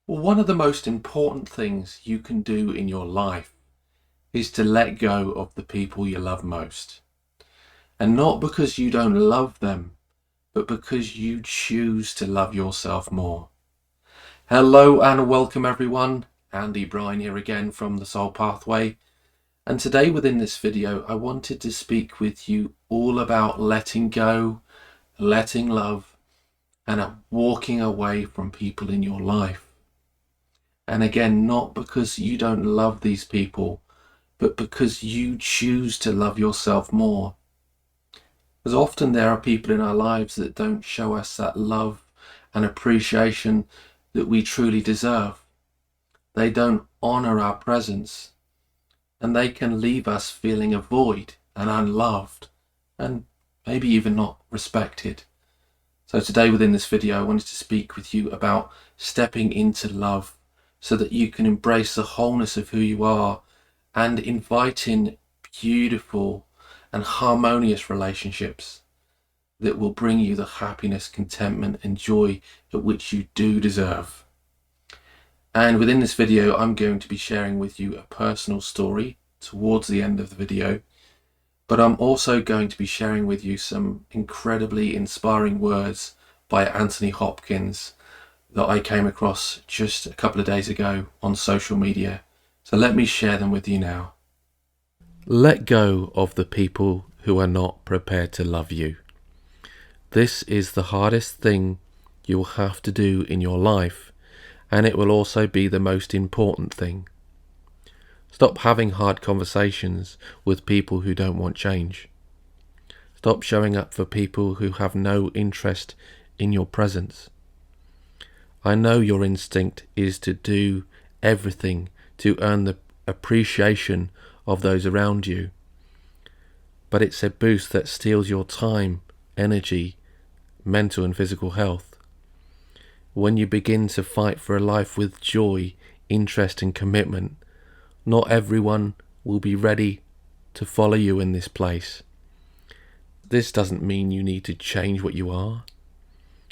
One of the most important things you can do in your life is to let go of the people you love most. And not because you don't love them, but because you choose to love yourself more. Hello and welcome everyone. Andy Bryan here again from The Soul Pathway. And today within this video, I wanted to speak with you all about letting go, letting love, and walking away from people in your life. And again, not because you don't love these people, but because you choose to love yourself more. Because often there are people in our lives that don't show us that love and appreciation that we truly deserve. They don't honor our presence, and they can leave us feeling a void and unloved, and maybe even not respected. So today within this video, I wanted to speak with you about stepping into love, so that you can embrace the wholeness of who you are and invite in beautiful and harmonious relationships that will bring you the happiness, contentment and joy at which you do deserve. And within this video, I'm going to be sharing with you a personal story towards the end of the video, but I'm also going to be sharing with you some incredibly inspiring words by Anthony Hopkins that I came across just a couple of days ago on social media. So let me share them with you now. Let go of the people who are not prepared to love you. This is the hardest thing you'll have to do in your life, and it will also be the most important thing. Stop having hard conversations with people who don't want change. Stop showing up for people who have no interest in your presence. I know your instinct is to do everything to earn the appreciation of those around you, but it's a boost that steals your time, energy, mental and physical health. When you begin to fight for a life with joy, interest and commitment, not everyone will be ready to follow you in this place. This doesn't mean you need to change what you are.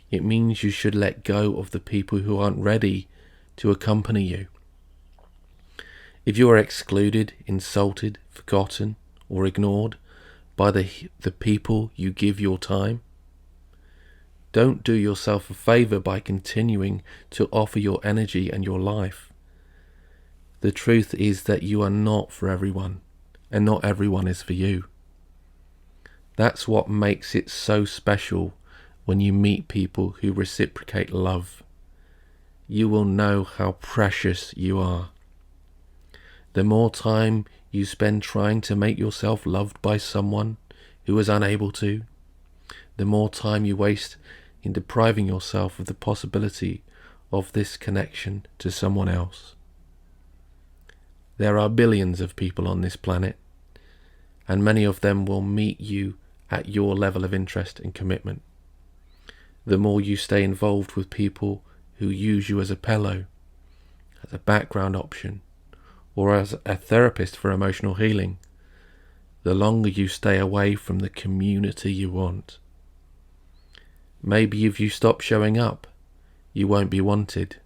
It means you should let go of the people who aren't ready to accompany you. If you are excluded, insulted, forgotten, or ignored by the people you give your time, don't do yourself a favor by continuing to offer your energy and your life. The truth is that you are not for everyone, and not everyone is for you. That's what makes it so special. When you meet people who reciprocate love, you will know how precious you are. The more time you spend trying to make yourself loved by someone who is unable to, the more time you waste in depriving yourself of the possibility of this connection to someone else. There are billions of people on this planet, and many of them will meet you at your level of interest and commitment. The more you stay involved with people who use you as a pillow, as a background option, or as a therapist for emotional healing, the longer you stay away from the community you want. Maybe if you stop showing up, you won't be wanted.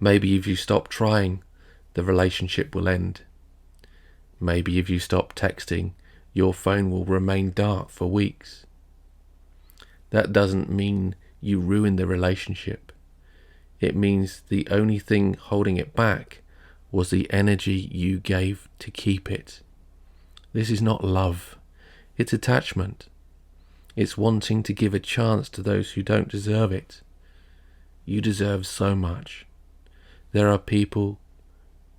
Maybe if you stop trying, the relationship will end. Maybe if you stop texting, your phone will remain dark for weeks. That doesn't mean you ruin the relationship. It means the only thing holding it back was the energy you gave to keep it. This is not love. It's attachment. It's wanting to give a chance to those who don't deserve it. You deserve so much. There are people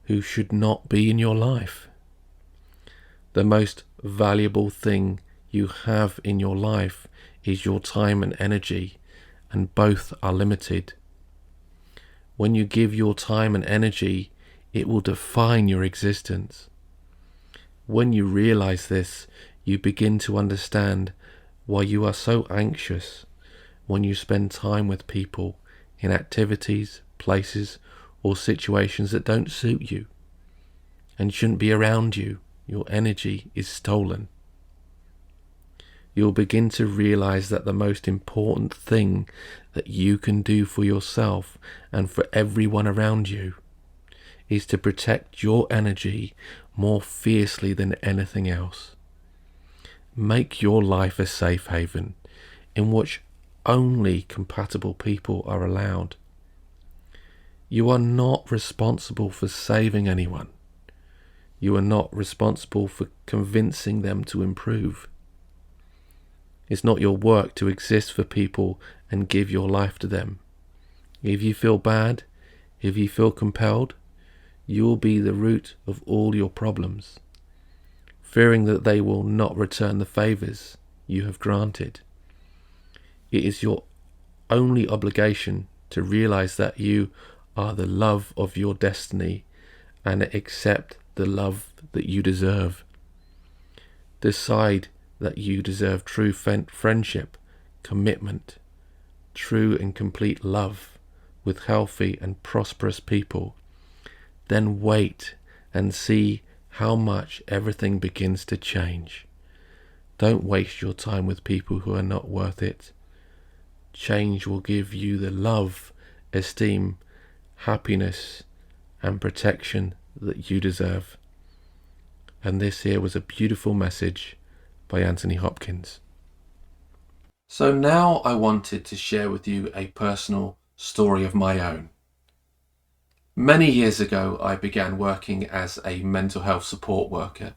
who should not be in your life. The most valuable thing you have in your life is your time and energy, and both are limited. When you give your time and energy, it will define your existence. When you realize this, you begin to understand why you are so anxious when you spend time with people in activities, places, or situations that don't suit you and shouldn't be around you. Your energy is stolen. You'll begin to realize that the most important thing that you can do for yourself and for everyone around you is to protect your energy more fiercely than anything else. Make your life a safe haven in which only compatible people are allowed. You are not responsible for saving anyone. You are not responsible for convincing them to improve. It's not your work to exist for people and give your life to them. If you feel bad, if you feel compelled, you will be the root of all your problems, fearing that they will not return the favours you have granted. It is your only obligation to realise that you are the love of your destiny and accept the love that you deserve. Decide that you deserve true friendship, commitment, true and complete love with healthy and prosperous people. Then wait and see how much everything begins to change. Don't waste your time with people who are not worth it. Change will give you the love, esteem, happiness and protection that you deserve. And this here was a beautiful message by Anthony Hopkins. So now I wanted to share with you a personal story of my own. Many years ago, I began working as a mental health support worker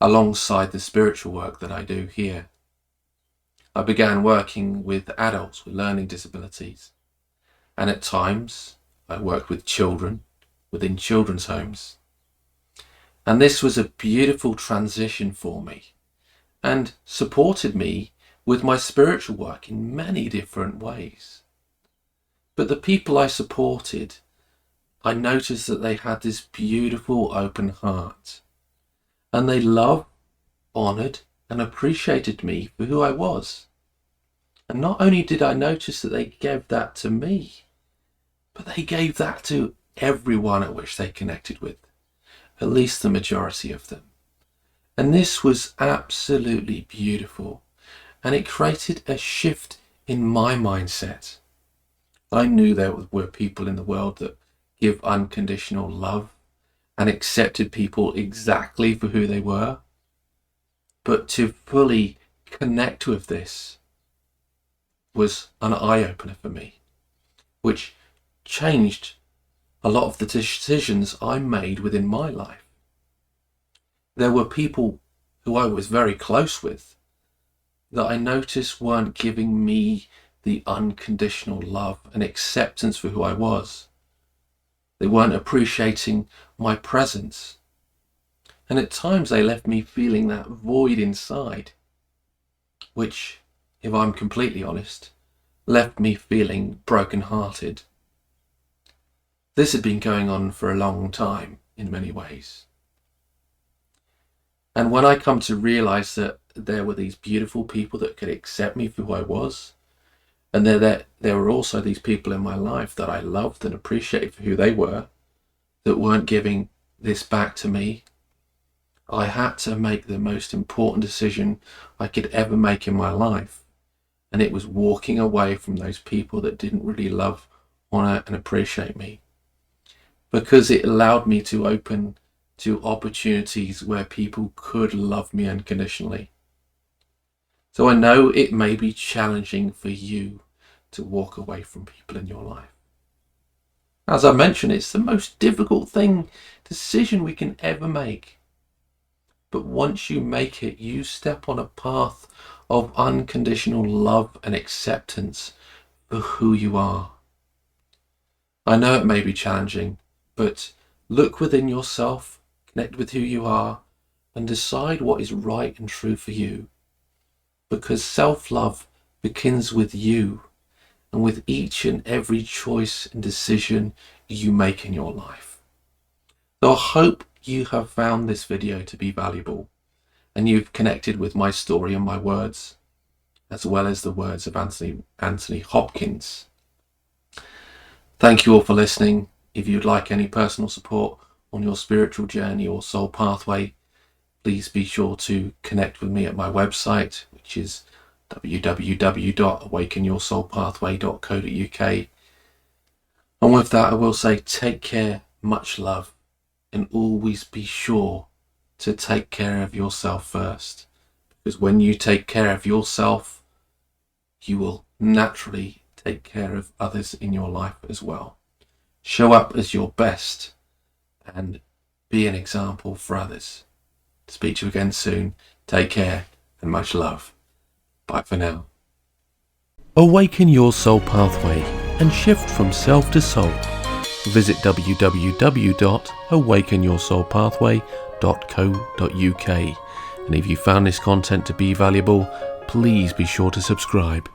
alongside the spiritual work that I do here. I began working with adults with learning disabilities, and at times I worked with children within children's homes. And this was a beautiful transition for me and supported me with my spiritual work in many different ways. But the people I supported, I noticed that they had this beautiful open heart, and they loved, honoured and appreciated me for who I was. And not only did I notice that they gave that to me, but they gave that to everyone at which they connected with, at least the majority of them. And this was absolutely beautiful, and it created a shift in my mindset. I knew there were people in the world that give unconditional love and accepted people exactly for who they were. But to fully connect with this was an eye-opener for me, which changed a lot of the decisions I made within my life. There were people who I was very close with that I noticed weren't giving me the unconditional love and acceptance for who I was. They weren't appreciating my presence. And at times they left me feeling that void inside, which, if I'm completely honest, left me feeling broken-hearted. This had been going on for a long time in many ways. And when I come to realise that there were these beautiful people that could accept me for who I was, and there were also these people in my life that I loved and appreciated for who they were, that weren't giving this back to me, I had to make the most important decision I could ever make in my life. And it was walking away from those people that didn't really love, honour and appreciate me. Because it allowed me to open to opportunities where people could love me unconditionally. So I know it may be challenging for you to walk away from people in your life. As I mentioned, it's the most difficult decision we can ever make. But once you make it, you step on a path of unconditional love and acceptance for who you are. I know it may be challenging, but look within yourself, connect with who you are, and decide what is right and true for you. Because self-love begins with you and with each and every choice and decision you make in your life. So I hope you have found this video to be valuable and you've connected with my story and my words, as well as the words of Anthony Hopkins. Thank you all for listening. If you'd like any personal support on your spiritual journey or soul pathway, please be sure to connect with me at my website, which is www.awakenyoursoulpathway.co.uk. And with that, I will say take care, much love, and always be sure to take care of yourself first. Because when you take care of yourself, you will naturally take care of others in your life as well. Show up as your best and be an example for others. Speak to you again soon. Take care and much love. Bye for now. Awaken your soul pathway and shift from self to soul. Visit www.awakenyoursoulpathway.co.uk. And if you found this content to be valuable, please be sure to subscribe.